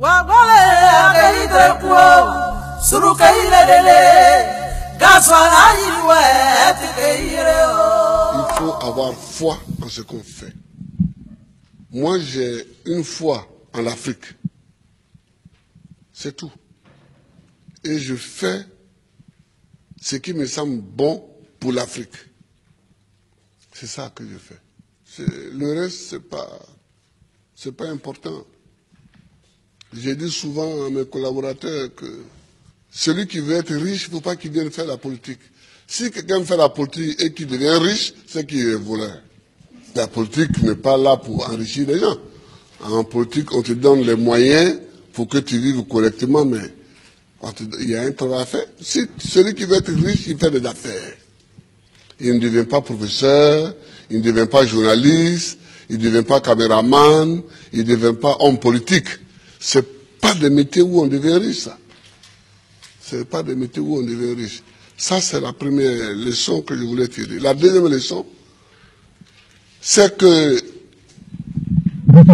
Il faut avoir foi en ce qu'on fait. Moi, j'ai une foi en l'Afrique. C'est tout. Et je fais ce qui me semble bon pour l'Afrique. C'est ça que je fais. Le reste, c'est pas important. J'ai dit souvent à mes collaborateurs que celui qui veut être riche, il ne faut pas qu'il vienne faire la politique. Si quelqu'un fait la politique et qu'il devient riche, c'est qu'il est voleur. La politique n'est pas là pour enrichir les gens. En politique, on te donne les moyens pour que tu vives correctement, mais il y a un travail à faire. Si celui qui veut être riche, il fait des affaires. Il ne devient pas professeur, il ne devient pas journaliste, il ne devient pas caméraman, il ne devient pas homme politique. C'est pas des métiers où on devient riche, ça. C'est pas des métiers où on devient riche. Ça, c'est la première leçon que je voulais tirer. La deuxième leçon, c'est que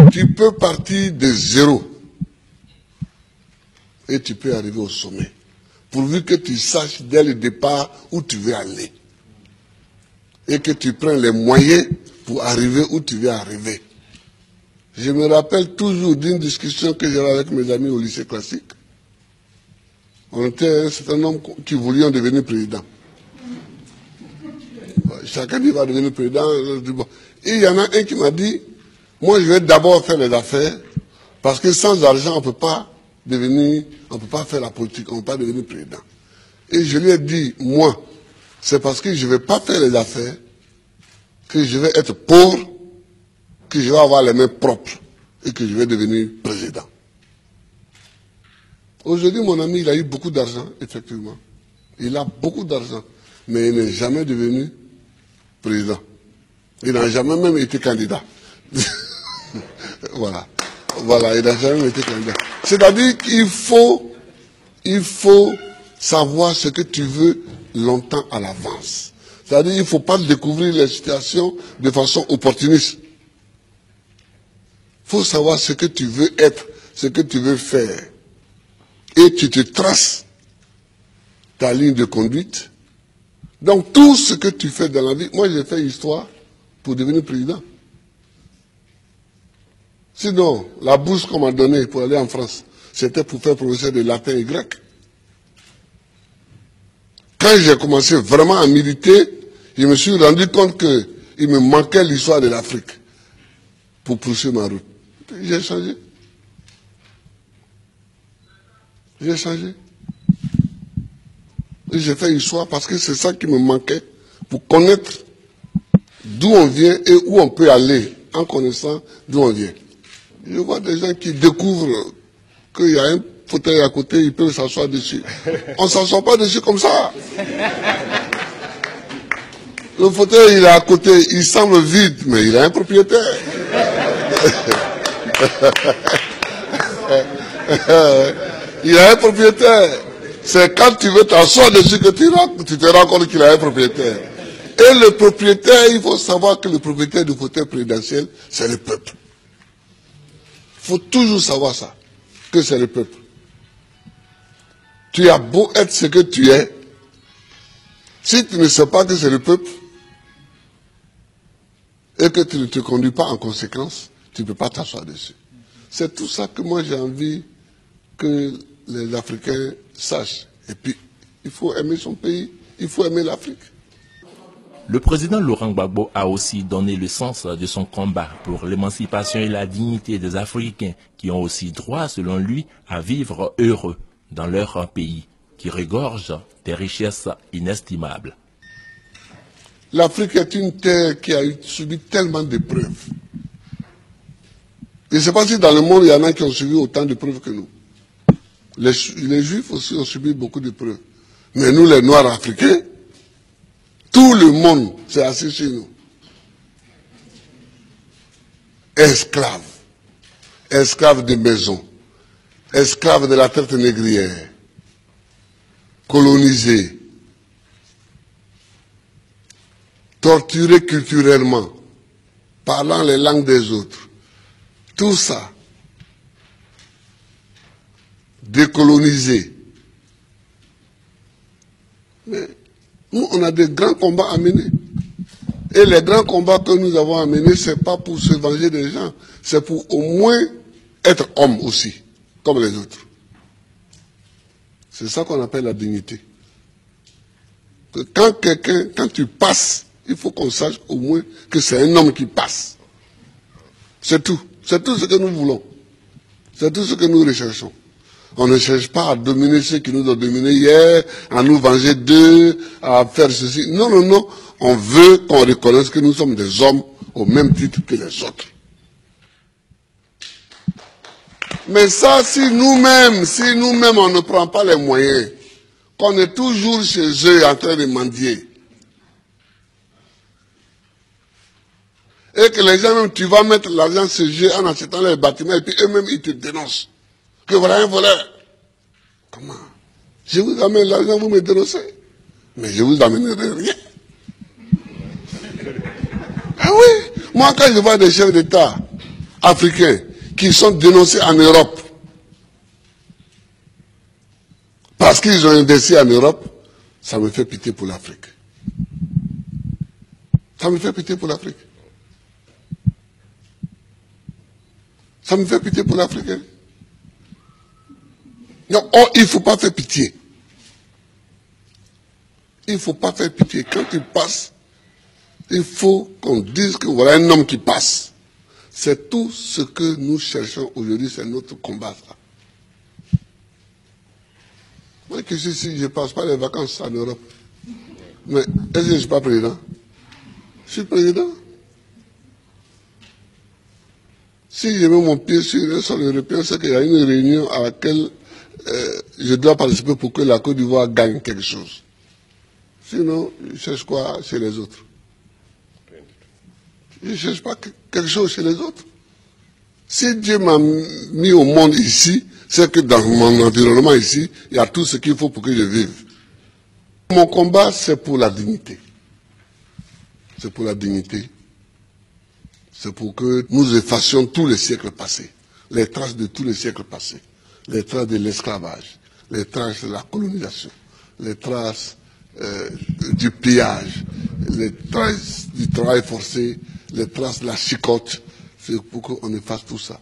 tu peux partir de zéro et tu peux arriver au sommet. Pourvu que tu saches dès le départ où tu veux aller. Et que tu prennes les moyens pour arriver où tu veux arriver. Je me rappelle toujours d'une discussion que j'avais avec mes amis au lycée classique. On était un certain nombre qui voulions devenir président. Chacun dit va devenir président. Et il y en a un qui m'a dit, moi je vais d'abord faire les affaires, parce que sans argent on ne peut pas faire la politique, on ne peut pas devenir président. Et je lui ai dit, moi, c'est parce que je ne vais pas faire les affaires, que je vais être pauvre, que je vais avoir les mains propres et que je vais devenir président. Aujourd'hui, mon ami, il a eu beaucoup d'argent, effectivement. Il a beaucoup d'argent, mais il n'est jamais devenu président. Il n'a jamais même été candidat. Voilà, il n'a jamais été candidat. C'est-à-dire qu'il faut savoir ce que tu veux longtemps à l'avance. C'est-à-dire qu'il ne faut pas découvrir les situations de façon opportuniste. Il faut savoir ce que tu veux être, ce que tu veux faire. Et tu te traces ta ligne de conduite. Donc tout ce que tu fais dans la vie, moi j'ai fait histoire pour devenir président. Sinon, la bourse qu'on m'a donnée pour aller en France, c'était pour faire professeur de latin et grec. Quand j'ai commencé vraiment à militer, je me suis rendu compte qu'il me manquait l'histoire de l'Afrique pour poursuivre ma route. J'ai changé. J'ai changé. Et j'ai fait histoire parce que c'est ça qui me manquait pour connaître d'où on vient et où on peut aller en connaissant d'où on vient. Je vois des gens qui découvrent qu'il y a un fauteuil à côté, ils peuvent s'asseoir dessus. On ne s'assoit pas dessus comme ça. Le fauteuil, il est à côté, il semble vide, mais il a un propriétaire. Il a un propriétaire. C'est quand tu veux t'asseoir dessus que tu te rends compte qu'il a un propriétaire. Et le propriétaire, il faut savoir que le propriétaire du fauteuil présidentiel, c'est le peuple. Il faut toujours savoir ça, que c'est le peuple. Tu as beau être ce que tu es, si tu ne sais pas que c'est le peuple, et que tu ne te conduis pas en conséquence, tu ne peux pas t'asseoir dessus. C'est tout ça que moi j'ai envie que les Africains sachent. Et puis, il faut aimer son pays, il faut aimer l'Afrique. Le président Laurent Gbagbo a aussi donné le sens de son combat pour l'émancipation et la dignité des Africains qui ont aussi droit, selon lui, à vivre heureux dans leur pays, qui regorge des richesses inestimables. L'Afrique est une terre qui a subi tellement d'épreuves. Je ne sais pas si dans le monde, il y en a qui ont subi autant d'épreuves que nous. Les Juifs aussi ont subi beaucoup d'épreuves. Mais nous, les Noirs africains, tout le monde s'est assis sur nous. Esclaves. Esclaves de maison. Esclaves de la traite négrière. Colonisés. Torturés culturellement. Parlant les langues des autres. Tout ça. décoloniser. Mais nous, on a des grands combats à mener. Et les grands combats que nous avons à mener, ce n'est pas pour se venger des gens, c'est pour au moins être homme aussi, comme les autres. C'est ça qu'on appelle la dignité. Que quand tu passes, il faut qu'on sache au moins que c'est un homme qui passe. C'est tout. C'est tout ce que nous voulons. C'est tout ce que nous recherchons. On ne cherche pas à dominer ceux qui nous ont dominés hier, à nous venger d'eux, à faire ceci. Non, non, non. On veut qu'on reconnaisse que nous sommes des hommes au même titre que les autres. Mais ça, si nous-mêmes, on ne prend pas les moyens, qu'on est toujours chez eux en train de mendier, et que les gens, même, tu vas mettre l'argent chez eux en achetant les bâtiments, et puis eux-mêmes, ils te dénoncent. Que voilà un voleur. Comment? Je vous amène l'argent, vous me dénoncez. Mais je vous amènerai rien. Ah oui, moi quand je vois des chefs d'État africains qui sont dénoncés en Europe parce qu'ils ont investi en Europe, ça me fait pitié pour l'Afrique. Ça me fait pitié pour l'Afrique. Ça me fait pitié pour l'Afrique. Hein? Non, oh, il ne faut pas faire pitié. Il ne faut pas faire pitié. Quand tu passes, il faut qu'on dise que voilà un homme qui passe. C'est tout ce que nous cherchons aujourd'hui, c'est notre combat. Ça. Moi qui suis ici, je ne passe pas les vacances en Europe. Mais est-ce que je ne suis pas président? Je suis président. Si je mets mon pied sur le sol européen, c'est qu'il y a une réunion à laquelle je dois participer pour que la Côte d'Ivoire gagne quelque chose. Sinon, je cherche quoi chez les autres? Je ne cherche pas quelque chose chez les autres. Si Dieu m'a mis au monde ici, c'est que dans mon environnement ici, il y a tout ce qu'il faut pour que je vive. Mon combat, c'est pour la dignité. C'est pour la dignité. C'est pour que nous effacions tous les siècles passés, les traces de tous les siècles passés, les traces de l'esclavage, les traces de la colonisation, les traces du pillage, les traces du travail forcé, les traces de la chicote. C'est pour qu'on efface tout ça.